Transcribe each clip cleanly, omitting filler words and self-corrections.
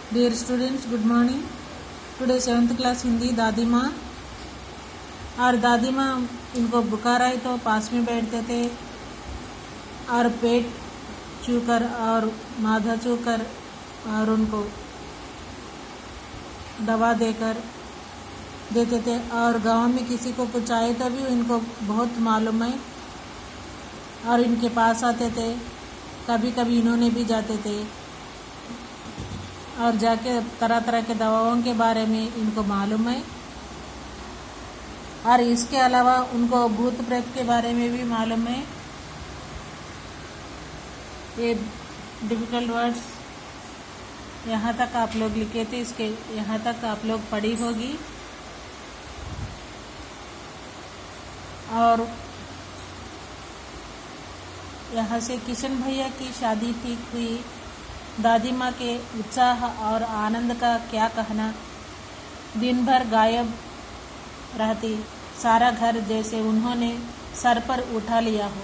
Dear students, good morning. Today 7th class Hindi दादी माँ। और दादी माँ इनको बुखार आई तो पास में बैठते थे और पेट छूकर और माथा छूकर और उनको दवा देकर देते थे। और गांव में किसी को कुछ आए तो भी इनको बहुत मालूम है और इनके पास आते थे। कभी कभी इन्होंने भी जाते थे और जाके तरह तरह के दवाओं के बारे में इनको मालूम है। और इसके अलावा उनको भूत प्रेत के बारे में भी मालूम है। ये डिफिकल्ट वर्ड्स यहाँ तक आप लोग लिखे थे, इसके यहाँ तक आप लोग पढ़ी होगी। और यहाँ से किशन भैया की शादी ठीक हुई। दादी माँ के उत्साह और आनंद का क्या कहना। दिन भर गायब रहती, सारा घर जैसे उन्होंने सर पर उठा लिया हो।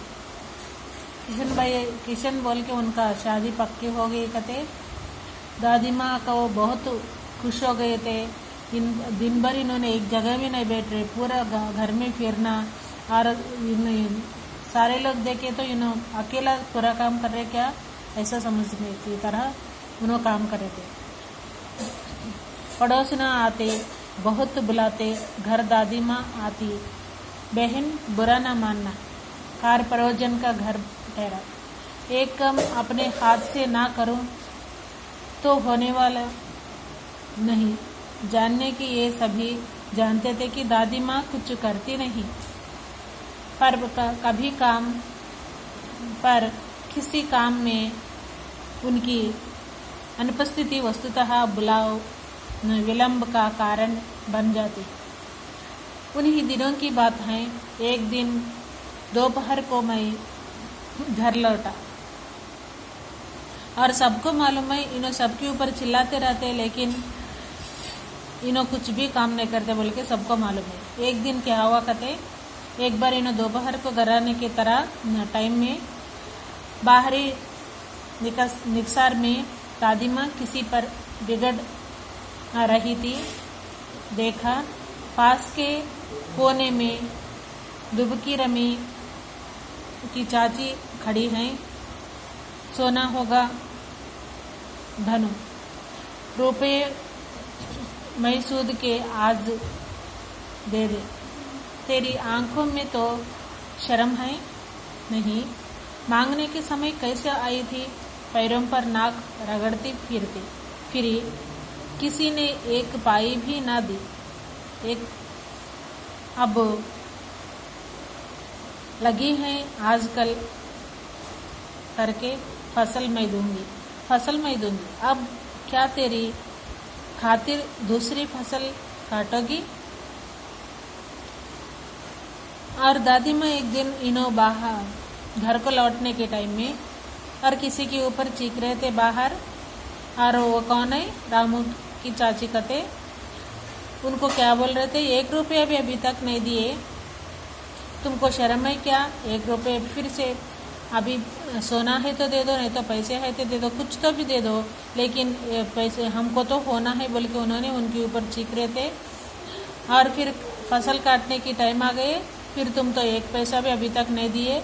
किशन बोल के उनका शादी पक्की हो गई कहते। दादी माँ का वो बहुत खुश हो गए थे। दिन भर इन्होंने एक जगह में नहीं बैठ रहे, पूरा घर में फिरना। और सारे लोग देखे तो इन्होंने अकेला पूरा काम कर रहे क्या, ऐसा समझने की तरह उन्होंने काम करे थे। पड़ोसना आते, बहुत बुलाते, घर दादी माँ आती। बहन बुरा ना मानना, कार परोजन का घर ठहरा। एक काम अपने हाथ से ना करूं तो होने वाला नहीं। जानने की ये सभी जानते थे कि दादी माँ कुछ करती नहीं, पर कभी काम पर किसी काम में उनकी अनुपस्थिति वस्तुतः बुलाव विलंब का कारण बन जाती। उन्हीं दिनों की बात है। एक दिन दोपहर को मैं घर लौटा और सबको मालूम है इन्हों सबके ऊपर चिल्लाते रहते, लेकिन इन्हों कुछ भी काम नहीं करते बोल के सबको मालूम है। एक दिन क्या हुआ कहते, एक बार इन्हों दोपहर को घर आने की तरह टाइम में बाहरी निकसार में दादी माँ किसी पर बिगड़ रही थी। देखा पास के कोने में दुबकी रमी की चाची खड़ी हैं। सोना होगा धनु, रुपये मैसूद के आज दे दे। तेरी आंखों में तो शर्म है नहीं, मांगने के समय कैसे आई थी। पैरों पर नाक रगड़ती फिरी, किसी ने एक पाई भी ना दी। एक अब लगी है आजकल करके फसल मैं दूंगी। अब क्या तेरी खातिर दूसरी फसल काटोगी। और दादी माँ एक दिन इन्हों बाहर घर को लौटने के टाइम में और किसी के ऊपर चीख रहे थे बाहर। और वो कौन है, रामू की चाची कहते। उनको क्या बोल रहे थे, 1 रुपया भी अभी तक नहीं दिए, तुमको शर्म है क्या। 1 रुपये फिर से, अभी सोना है तो दे दो, नहीं तो पैसे है तो दे दो, कुछ तो भी दे दो, लेकिन पैसे हमको तो होना है बोल के उन्होंने उनके ऊपर चीख रहे थे। और फिर फसल काटने की टाइम आ गए, फिर तुम तो 1 पैसा भी अभी तक नहीं दिए,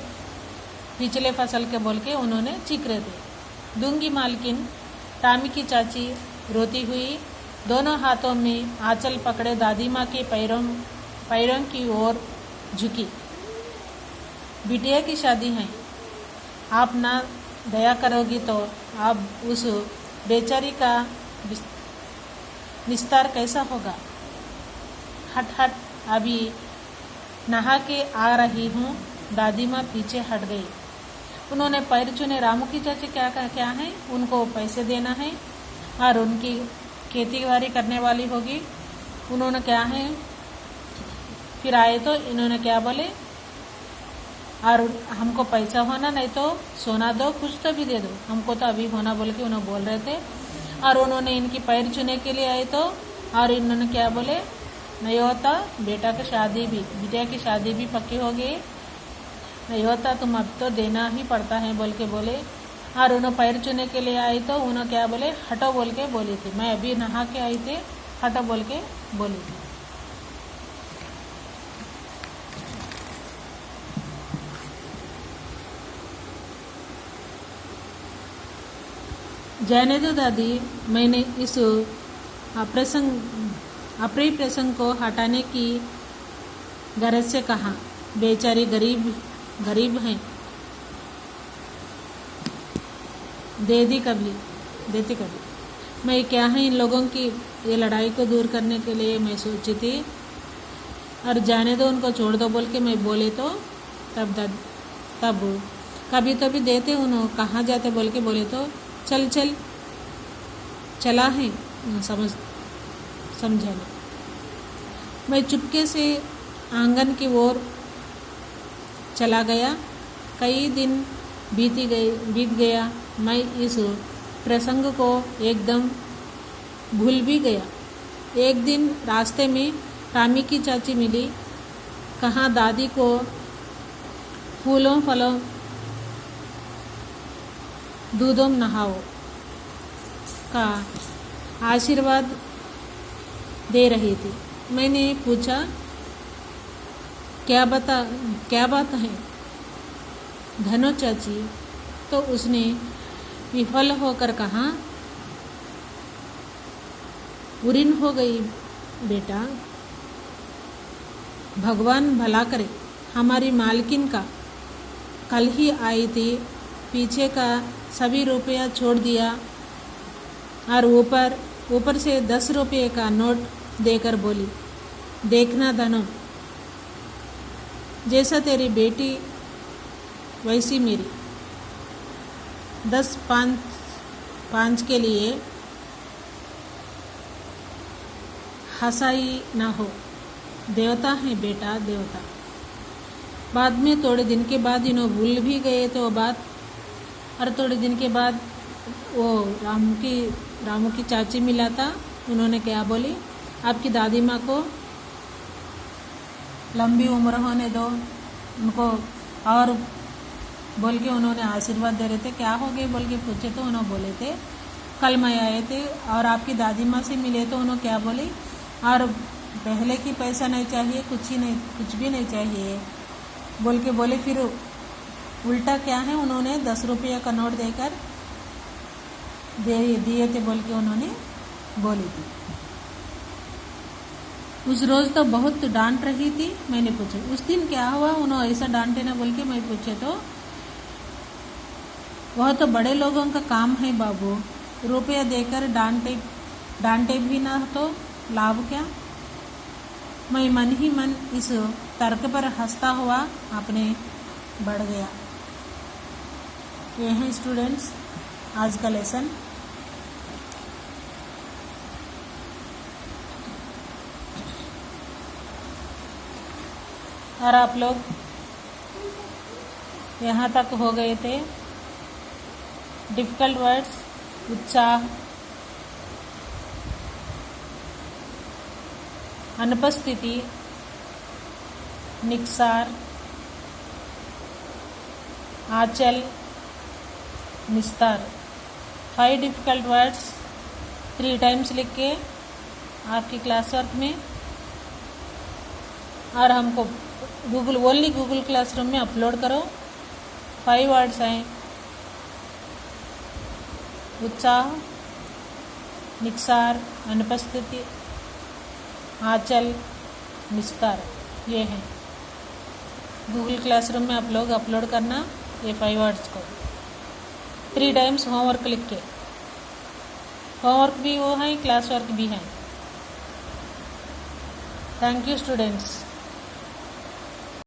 पिछले फसल के बोल के उन्होंने चीख रहे थे। दूंगी मालकिन, टामी की चाची रोती हुई दोनों हाथों में आंचल पकड़े दादी माँ के पैरों की ओर झुकी। बिटिया की शादी है, आप ना दया करोगी तो आप उस बेचारी का निस्तार कैसा होगा। हट अभी नहा के आ रही हूँ। दादी माँ पीछे हट गई। उन्होंने पैर चुने। रामू की चाची क्या है, उनको पैसे देना है और उनकी खेती बाड़ी करने वाली होगी। उन्होंने क्या है, फिर आए तो इन्होंने क्या बोले, और हमको पैसा होना, नहीं तो सोना दो, कुछ तो भी दे दो, हमको तो अभी होना बोल के उन्होंने बोल रहे थे। और उन्होंने इनकी पैर चुने के लिए आए तो, और इन्होंने क्या बोले, नहीं होता बिटिया की शादी भी पक्की हो गई, नहीं होता तुम अब तो देना ही पड़ता है बोल के बोले। और उन्होंने पैर छूने के लिए आई तो उन्होंने क्या बोले, हटो बोल के बोली थी। मैं अभी नहा के आई थी, हटो बोल के बोली थी। जाने दो दादी, मैंने इस अप्रिय प्रसंग को हटाने की गरज से कहा। बेचारी गरीब हैं, देती कभी। मैं क्या है इन लोगों की ये लड़ाई को दूर करने के लिए मैं सोची थी, और जाने दो उनको, छोड़ दो बोल के मैं बोले तो तब कभी तो भी देते उन्होंने, कहाँ जाते बोल के बोले तो चला है समझाने। मैं चुपके से आंगन की ओर चला गया। कई दिन बीत गया, मैं इस प्रसंग को एकदम भूल भी गया। एक दिन रास्ते में रामी की चाची मिली। कहा दादी को फूलों फलों दूधों नहाओ का आशीर्वाद दे रही थी। मैंने पूछा क्या बात है धनो चाची? तो उसने विफल होकर कहा, उरीन हो गई बेटा, भगवान भला करे। हमारी मालकिन का कल ही आई थी, पीछे का सभी रुपया छोड़ दिया और ऊपर से 10 रुपये का नोट देकर बोली, देखना धनो, जैसा तेरी बेटी वैसी मेरी। 10 के लिए हंसाई ना हो, देवता है बेटा देवता। बाद में थोड़े दिन के बाद इन्हों भूल भी गए तो बात, और थोड़े दिन के बाद वो रामू की चाची मिला था। उन्होंने क्या बोली, आपकी दादी माँ को लंबी उम्र होने दो उनको, और बोल के उन्होंने आशीर्वाद दे रहे थे। क्या हो गए बोल के पूछे तो उन्होंने बोले थे, कल मैं आए थे और आपकी दादी माँ से मिले तो उन्होंने क्या बोली, और पहले की पैसा नहीं चाहिए, कुछ भी नहीं चाहिए बोल के बोले। फिर उल्टा क्या है, उन्होंने 10 रुपये का नोट देकर दिए थे बोल के उन्होंने बोली थी। उस रोज तो बहुत डांट रही थी। मैंने पूछा उस दिन क्या हुआ, उन्होंने ऐसा डांटे ना बोल के मैं पूछे तो वह तो बड़े लोगों का काम है बाबू, रुपया देकर डांटे भी ना तो लाभ क्या। मैं मन ही मन इस तर्क पर हंसता हुआ अपने बढ़ गया। ये हैं स्टूडेंट्स आज का लेसन। और आप लोग यहाँ तक हो गए थे। डिफिकल्ट वर्ड्स, उत्साह, अनुपस्थिति, निक्सार, आंचल, निस्तार। 5 डिफिकल्ट वर्ड्स 3 टाइम्स लिख के आपकी क्लास वर्क में, और हमको गूगल क्लासरूम में अपलोड करो। 5 वर्ड्स हैं, उत्साह, निक्सार, अनुपस्थिति, आंचल, निस्तार। ये हैं गूगल क्लासरूम में आप लोग अपलोड करना ये 5 वर्ड्स को 3 टाइम्स होमवर्क लिख के। होमवर्क भी वो है, क्लास वर्क भी है। Thank you students.